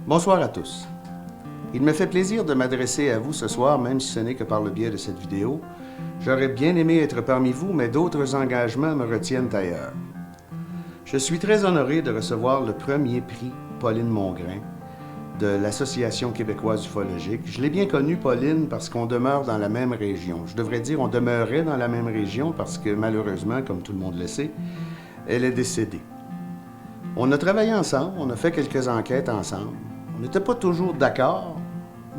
Bonsoir à tous. Il me fait plaisir de m'adresser à vous ce soir, même si ce n'est que par le biais de cette vidéo. J'aurais bien aimé être parmi vous, mais d'autres engagements me retiennent ailleurs. Je suis très honoré de recevoir le premier prix Pauline Mongrain de l'Association québécoise ufologique. Je l'ai bien connue, Pauline, parce qu'on demeure dans la même région. Je devrais dire on demeurait dans la même région parce que malheureusement, comme tout le monde le sait, elle est décédée. On a travaillé ensemble, on a fait quelques enquêtes ensemble. On n'était pas toujours d'accord,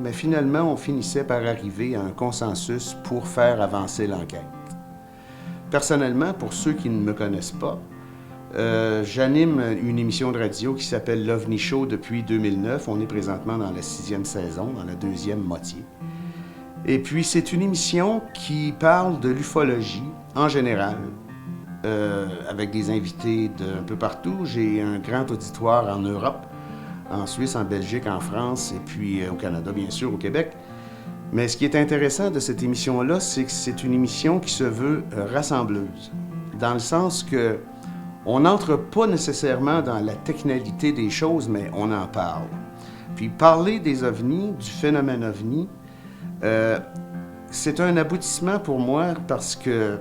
mais finalement, on finissait par arriver à un consensus pour faire avancer l'enquête. Personnellement, pour ceux qui ne me connaissent pas, j'anime une émission de radio qui s'appelle l'OVNI Show depuis 2009. On est présentement dans la 6e saison, dans la 2e moitié. Et puis, c'est une émission qui parle de l'ufologie en général, avec des invités d'un peu partout. J'ai un grand auditoire en Europe, en Suisse, en Belgique, en France, et puis au Canada, bien sûr, au Québec. Mais ce qui est intéressant de cette émission-là, c'est que c'est une émission qui se veut rassembleuse, dans le sens que on n'entre pas nécessairement dans la technicalité des choses, mais on en parle. Puis parler des ovnis, du phénomène ovni, c'est un aboutissement pour moi parce que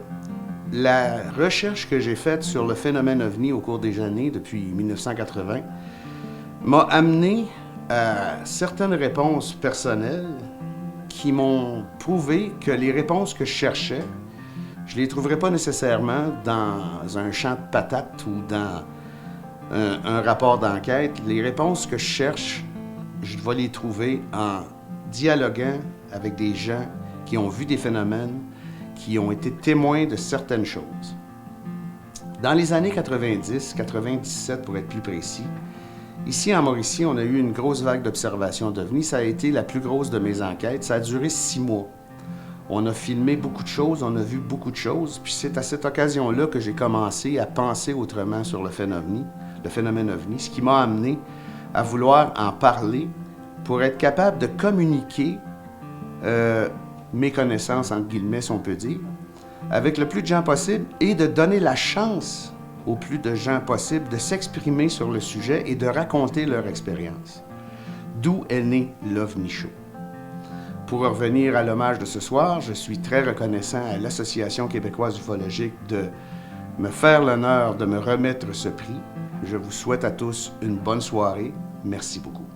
la recherche que j'ai faite sur le phénomène ovni au cours des années, depuis 1980, m'a amené à certaines réponses personnelles qui m'ont prouvé que les réponses que je cherchais, je ne les trouverais pas nécessairement dans un champ de patates ou dans un rapport d'enquête. Les réponses que je cherche, je vais les trouver en dialoguant avec des gens qui ont vu des phénomènes, qui ont été témoins de certaines choses. Dans les années 90, 97 pour être plus précis, ici en Mauricie, on a eu une grosse vague d'observations d'ovnis. Ça a été la plus grosse de mes enquêtes. Ça a duré 6 mois. On a filmé beaucoup de choses, on a vu beaucoup de choses, puis c'est à cette occasion-là que j'ai commencé à penser autrement sur le phénomène ovni, ce qui m'a amené à vouloir en parler pour être capable de communiquer mes connaissances, entre guillemets, si on peut dire, avec le plus de gens possible et de donner la chance au plus de gens possible de s'exprimer sur le sujet et de raconter leur expérience. D'où est né l'OVNI Show. Pour revenir à l'hommage de ce soir, je suis très reconnaissant à l'Association québécoise ufologique de me faire l'honneur de me remettre ce prix. Je vous souhaite à tous une bonne soirée. Merci beaucoup.